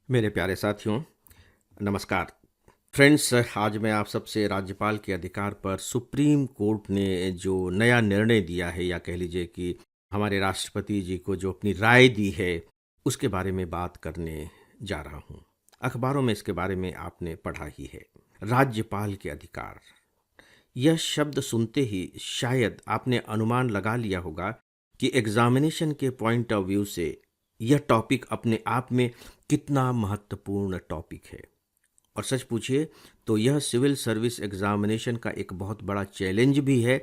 मेरे प्यारे साथियों, नमस्कार। फ्रेंड्स, आज मैं आप सबसे राज्यपाल के अधिकार पर सुप्रीम कोर्ट ने जो नया निर्णय दिया है, या कह लीजिए कि हमारे राष्ट्रपति जी को जो अपनी राय दी है, उसके बारे में बात करने जा रहा हूं। अखबारों में इसके बारे में आपने पढ़ा ही है। राज्यपाल के अधिकार, यह शब्द सुनते ही शायद आपने अनुमान लगा लिया होगा कि एग्जामिनेशन के पॉइंट ऑफ व्यू से यह टॉपिक अपने आप में कितना महत्वपूर्ण टॉपिक है। और सच पूछिए तो यह सिविल सर्विस एग्जामिनेशन का एक बहुत बड़ा चैलेंज भी है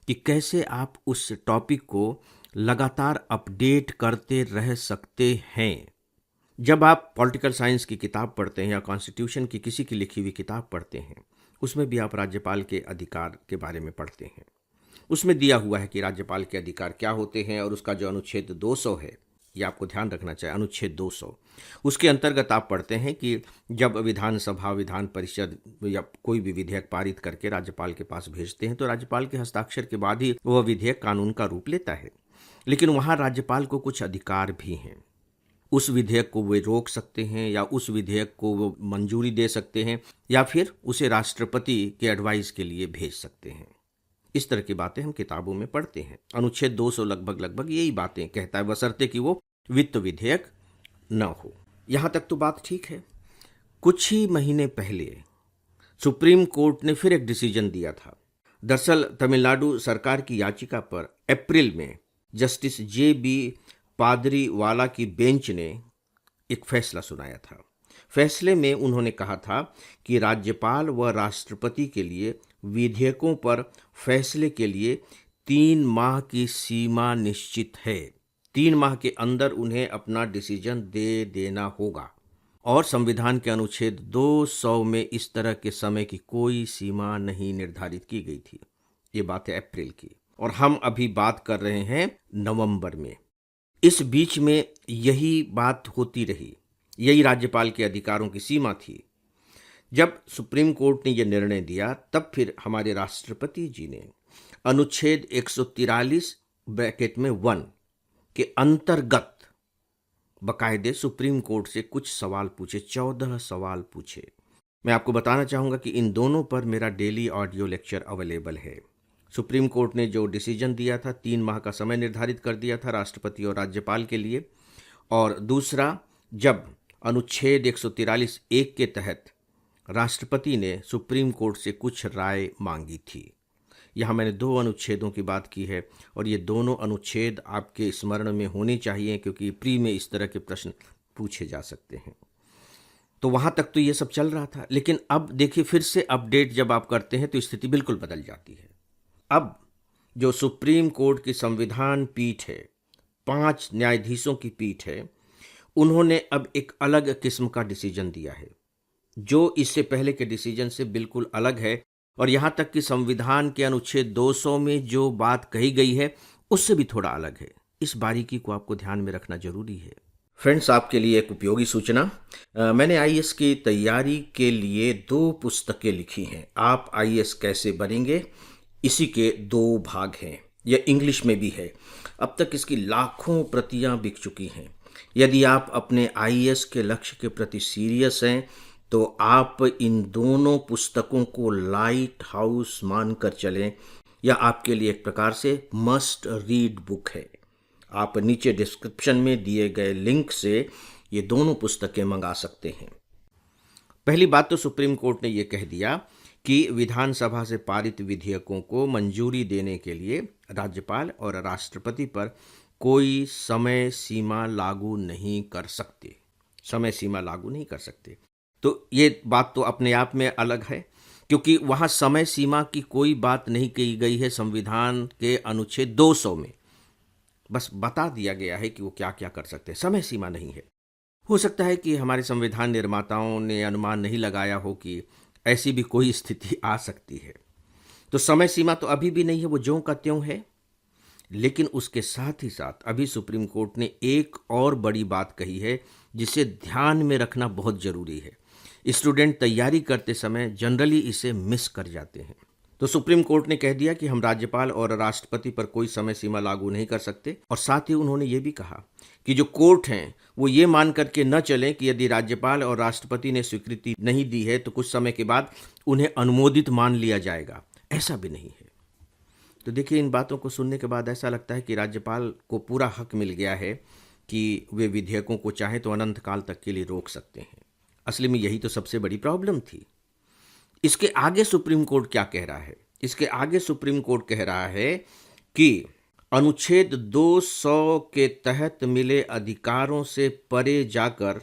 कि कैसे आप उस टॉपिक को लगातार अपडेट करते रह सकते हैं। जब आप पॉलिटिकल साइंस की किताब पढ़ते हैं या कॉन्स्टिट्यूशन की किसी की लिखी हुई किताब पढ़ते हैं, उसमें भी आप राज्यपाल के अधिकार के बारे में पढ़ते हैं। उसमें दिया हुआ है कि राज्यपाल के अधिकार क्या होते हैं, और उसका जो अनुच्छेद 200 है, ये आपको ध्यान रखना चाहिए, अनुच्छेद 200, उसके अंतर्गत आप पढ़ते हैं कि जब विधानसभा, विधान परिषद या कोई भी विधेयक पारित करके राज्यपाल के पास भेजते हैं, तो राज्यपाल के हस्ताक्षर के बाद ही वह विधेयक कानून का रूप लेता है। लेकिन वहाँ राज्यपाल को कुछ अधिकार भी हैं। उस विधेयक को वे रोक सकते हैं, या उस विधेयक को वो मंजूरी दे सकते हैं, या फिर उसे राष्ट्रपति के एडवाइस के लिए भेज सकते हैं। इस तरह की बातें हम किताबों में पढ़ते हैं। अनुच्छेद 200 लगभग यही बातें कहता है, बशर्ते कि वो वित्त विधेयक न हो। यहां तक तो बात ठीक है। कुछ ही महीने पहले सुप्रीम कोर्ट ने फिर एक डिसीजन दिया था। दरअसल तमिलनाडु सरकार की याचिका पर अप्रैल में जस्टिस जे.बी. पादरीवाला की बेंच ने एक फैसला सुनाया था। फैसले में उन्होंने कहा था कि राज्यपाल व राष्ट्रपति के लिए विधेयकों पर फैसले के लिए 3 माह की सीमा निश्चित है। 3 माह के अंदर उन्हें अपना डिसीजन दे देना होगा, और संविधान के अनुच्छेद 200 में इस तरह के समय की कोई सीमा नहीं निर्धारित की गई थी। ये बात है अप्रैल की, और हम अभी बात कर रहे हैं नवंबर में। इस बीच में यही बात होती रही, यही राज्यपाल के अधिकारों की सीमा थी। जब सुप्रीम कोर्ट ने यह निर्णय दिया, तब फिर हमारे राष्ट्रपति जी ने अनुच्छेद 143 ब्रैकेट में 1 के अंतर्गत बकायदे सुप्रीम कोर्ट से कुछ सवाल पूछे, 14 सवाल पूछे। मैं आपको बताना चाहूंगा कि इन दोनों पर मेरा डेली ऑडियो लेक्चर अवेलेबल है। सुप्रीम कोर्ट ने जो डिसीजन दिया था, 3 माह का समय निर्धारित कर दिया था राष्ट्रपति और राज्यपाल के लिए। और दूसरा, जब अनुच्छेद 143(1) के तहत राष्ट्रपति ने सुप्रीम कोर्ट से कुछ राय मांगी थी। यहाँ मैंने 2 अनुच्छेदों की बात की है, और ये दोनों अनुच्छेद आपके स्मरण में होने चाहिए, क्योंकि प्री में इस तरह के प्रश्न पूछे जा सकते हैं। तो वहाँ तक तो ये सब चल रहा था, लेकिन अब देखिए, फिर से अपडेट जब आप करते हैं तो स्थिति बिल्कुल बदल जाती है। अब जो सुप्रीम कोर्ट की संविधान पीठ है, 5 न्यायाधीशों की पीठ है, उन्होंने अब एक अलग किस्म का डिसीजन दिया है, जो इससे पहले के डिसीजन से बिल्कुल अलग है। और यहां तक कि संविधान के अनुच्छेद 200 में जो बात कही गई है, उससे भी थोड़ा अलग है। इस बारीकी को आपको ध्यान में रखना जरूरी है। फ्रेंड्स, आपके लिए एक उपयोगी सूचना। मैंने आईएएस की तैयारी के लिए 2 पुस्तकें लिखी हैं। आप आईएएस कैसे बनेंगे, इसी के 2 भाग हैं। यह इंग्लिश में भी है। अब तक इसकी लाखों प्रतियां बिक चुकी हैं। यदि आप अपने आईएएस के लक्ष्य के प्रति सीरियस हैं, तो आप इन दोनों पुस्तकों को लाइट हाउस मानकर चलें। यह आपके लिए एक प्रकार से मस्ट रीड बुक है। आप नीचे डिस्क्रिप्शन में दिए गए लिंक से ये दोनों पुस्तकें मंगा सकते हैं। पहली बात तो सुप्रीम कोर्ट ने यह कह दिया कि विधानसभा से पारित विधेयकों को मंजूरी देने के लिए राज्यपाल और राष्ट्रपति पर कोई समय सीमा लागू नहीं कर सकते। समय सीमा लागू नहीं कर सकते। तो ये बात तो अपने आप में अलग है, क्योंकि वहाँ समय सीमा की कोई बात नहीं की गई है। संविधान के अनुच्छेद 200 में बस बता दिया गया है कि वो क्या क्या कर सकते हैं, समय सीमा नहीं है। हो सकता है कि हमारे संविधान निर्माताओं ने अनुमान नहीं लगाया हो कि ऐसी भी कोई स्थिति आ सकती है। तो समय सीमा तो अभी भी नहीं है, वो ज्यों का त्यों है। लेकिन उसके साथ ही साथ अभी सुप्रीम कोर्ट ने एक और बड़ी बात कही है, जिसे ध्यान में रखना बहुत जरूरी है। स्टूडेंट तैयारी करते समय जनरली इसे मिस कर जाते हैं। तो सुप्रीम कोर्ट ने कह दिया कि हम राज्यपाल और राष्ट्रपति पर कोई समय सीमा लागू नहीं कर सकते, और साथ ही उन्होंने ये भी कहा कि जो कोर्ट हैं वो ये मान करके न चलें कि यदि राज्यपाल और राष्ट्रपति ने स्वीकृति नहीं दी है तो कुछ समय के बाद उन्हें अनुमोदित मान लिया जाएगा। ऐसा भी नहीं है। तो देखिए, इन बातों को सुनने के बाद ऐसा लगता है कि राज्यपाल को पूरा हक मिल गया है कि वे विधेयकों को चाहे तो अनंत काल तक के लिए रोक सकते हैं। असली में यही तो सबसे बड़ी प्रॉब्लम थी। इसके आगे सुप्रीम कोर्ट क्या कह रहा है? इसके आगे सुप्रीम कोर्ट कह रहा है कि अनुच्छेद 200 के तहत मिले अधिकारों से परे जाकर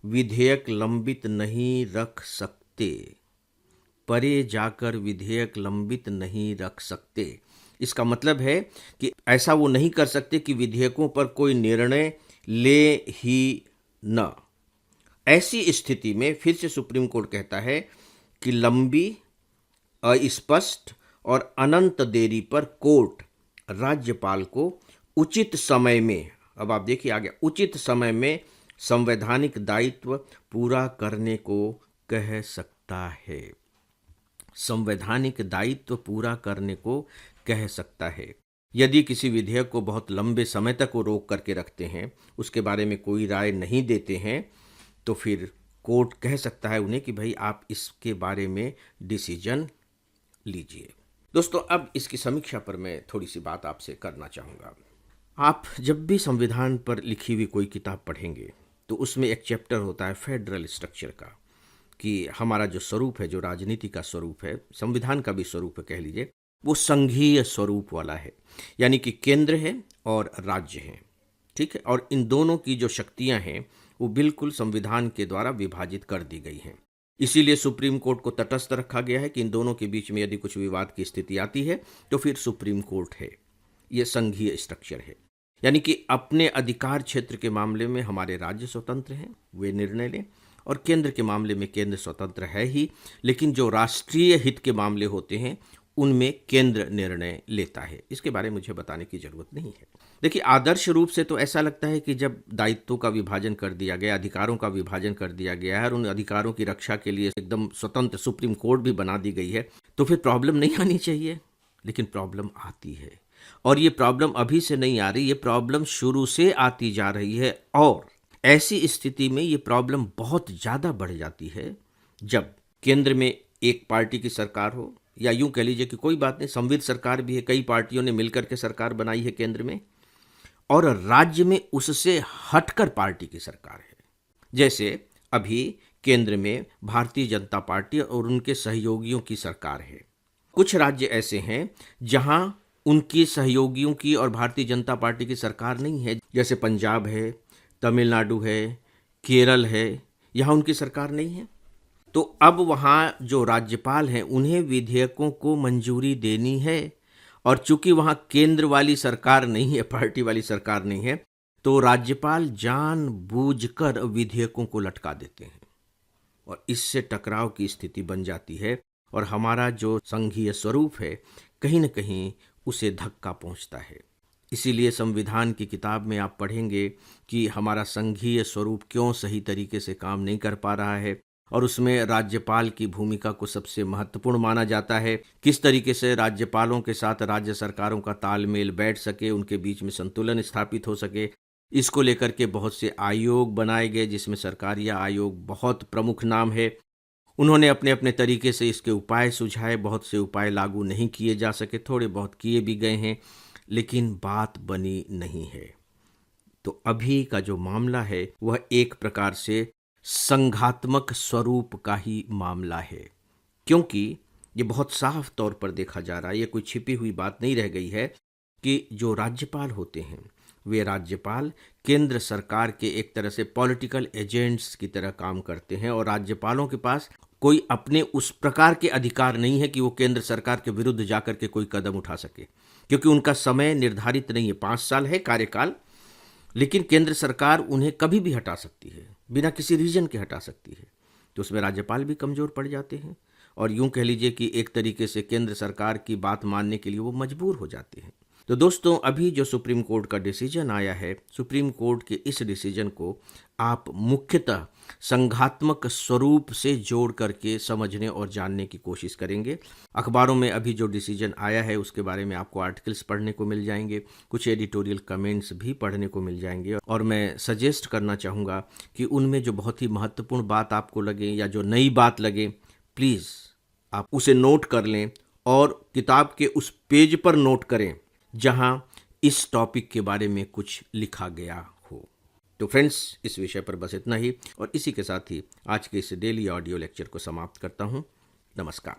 विधेयक लंबित नहीं रख सकते। परे जाकर विधेयक लंबित नहीं रख सकते। इसका मतलब है कि ऐसा वो नहीं कर सकते कि विधेयकों पर कोई निर्णय ले ही न। ऐसी स्थिति में फिर से सुप्रीम कोर्ट कहता है कि लंबी, अस्पष्ट और अनंत देरी पर कोर्ट राज्यपाल को उचित समय में, अब आप देखिए आगे, उचित समय में संवैधानिक दायित्व पूरा करने को कह सकता है। संवैधानिक दायित्व पूरा करने को कह सकता है। यदि किसी विधेयक को बहुत लंबे समय तक वो रोक करके रखते हैं, उसके बारे में कोई राय नहीं देते हैं, तो फिर कोर्ट कह सकता है उन्हें कि भाई आप इसके बारे में डिसीजन लीजिए। दोस्तों, अब इसकी समीक्षा पर मैं थोड़ी सी बात आपसे करना चाहूँगा। आप जब भी संविधान पर लिखी हुई कोई किताब पढ़ेंगे तो उसमें एक चैप्टर होता है फेडरल स्ट्रक्चर का, कि हमारा जो स्वरूप है, जो राजनीति का स्वरूप है, संविधान का भी स्वरूप है कह लीजिए, वो संघीय स्वरूप वाला है। यानी कि केंद्र है और राज्य है, ठीक है, और इन दोनों की जो शक्तियां हैं वो बिल्कुल संविधान के द्वारा विभाजित कर दी गई हैं। इसीलिए सुप्रीम कोर्ट को तटस्थ रखा गया है कि इन दोनों के बीच में यदि कुछ विवाद की स्थिति आती है तो फिर सुप्रीम कोर्ट है। ये संघीय स्ट्रक्चर है, यानी कि अपने अधिकार क्षेत्र के मामले में हमारे राज्य स्वतंत्र हैं, वे निर्णय लें, और केंद्र के मामले में केंद्र स्वतंत्र है ही, लेकिन जो राष्ट्रीय हित के मामले होते हैं उनमें केंद्र निर्णय लेता है। इसके बारे में मुझे बताने की जरूरत नहीं है। देखिए, आदर्श रूप से तो ऐसा लगता है कि जब दायित्वों का विभाजन कर दिया गया, अधिकारों का विभाजन कर दिया गया है और उन अधिकारों की रक्षा के लिए एकदम स्वतंत्र सुप्रीम कोर्ट भी बना दी गई है, तो फिर प्रॉब्लम नहीं आनी चाहिए। लेकिन प्रॉब्लम आती है, और ये प्रॉब्लम अभी से नहीं आ रही, ये प्रॉब्लम शुरू से आती जा रही है। और ऐसी स्थिति में ये प्रॉब्लम बहुत ज़्यादा बढ़ जाती है जब केंद्र में एक पार्टी की सरकार हो, या यूं कह लीजिए कि कोई बात नहीं, संविध सरकार भी है, कई पार्टियों ने मिलकर के सरकार बनाई है केंद्र में, और राज्य में उससे हटकर पार्टी की सरकार है। जैसे अभी केंद्र में भारतीय जनता पार्टी और उनके सहयोगियों की सरकार है। कुछ राज्य ऐसे हैं जहां उनकी सहयोगियों की और भारतीय जनता पार्टी की सरकार नहीं है, जैसे पंजाब है, तमिलनाडु है, केरल है, यहाँ उनकी सरकार नहीं है। तो अब वहाँ जो राज्यपाल हैं उन्हें विधेयकों को मंजूरी देनी है, और चूंकि वहाँ केंद्र वाली सरकार नहीं है, पार्टी वाली सरकार नहीं है, तो राज्यपाल जानबूझकर विधेयकों को लटका देते हैं, और इससे टकराव की स्थिति बन जाती है, और हमारा जो संघीय स्वरूप है कहीं न कहीं उसे धक्का पहुंचता है। इसीलिए संविधान की किताब में आप पढ़ेंगे कि हमारा संघीय स्वरूप क्यों सही तरीके से काम नहीं कर पा रहा है, और उसमें राज्यपाल की भूमिका को सबसे महत्वपूर्ण माना जाता है। किस तरीके से राज्यपालों के साथ राज्य सरकारों का तालमेल बैठ सके, उनके बीच में संतुलन स्थापित हो सके, इसको लेकर के बहुत से आयोग बनाए गए, जिसमें सरकारिया आयोग बहुत प्रमुख नाम है। उन्होंने अपने अपने तरीके से इसके उपाय सुझाए, बहुत से उपाय लागू नहीं किए जा सके, थोड़े बहुत किए भी गए हैं, लेकिन बात बनी नहीं है। तो अभी का जो मामला है वह एक प्रकार से संघात्मक स्वरूप का ही मामला है, क्योंकि ये बहुत साफ तौर पर देखा जा रहा है, ये कोई छिपी हुई बात नहीं रह गई है कि जो राज्यपाल होते हैं वे राज्यपाल केंद्र सरकार के एक तरह से पॉलिटिकल एजेंट्स की तरह काम करते हैं, और राज्यपालों के पास कोई अपने उस प्रकार के अधिकार नहीं है कि वो केंद्र सरकार के विरुद्ध जाकर के कोई कदम उठा सके, क्योंकि उनका समय निर्धारित नहीं है। 5 साल है कार्यकाल, लेकिन केंद्र सरकार उन्हें कभी भी हटा सकती है, बिना किसी रीजन के हटा सकती है। तो उसमें राज्यपाल भी कमज़ोर पड़ जाते हैं, और यूं कह लीजिए कि एक तरीके से केंद्र सरकार की बात मानने के लिए वो मजबूर हो जाते हैं। तो दोस्तों, अभी जो सुप्रीम कोर्ट का डिसीजन आया है, सुप्रीम कोर्ट के इस डिसीजन को आप मुख्यतः संघात्मक स्वरूप से जोड़ करके समझने और जानने की कोशिश करेंगे। अखबारों में अभी जो डिसीजन आया है उसके बारे में आपको आर्टिकल्स पढ़ने को मिल जाएंगे, कुछ एडिटोरियल कमेंट्स भी पढ़ने को मिल जाएंगे, और मैं सजेस्ट करना चाहूँगा कि उनमें जो बहुत ही महत्वपूर्ण बात आपको लगे या जो नई बात लगे, प्लीज़ आप उसे नोट कर लें और किताब के उस पेज पर नोट करें जहां इस टॉपिक के बारे में कुछ लिखा गया हो। तो फ्रेंड्स, इस विषय पर बस इतना ही, और इसी के साथ ही आज के इस डेली ऑडियो लेक्चर को समाप्त करता हूं। नमस्कार।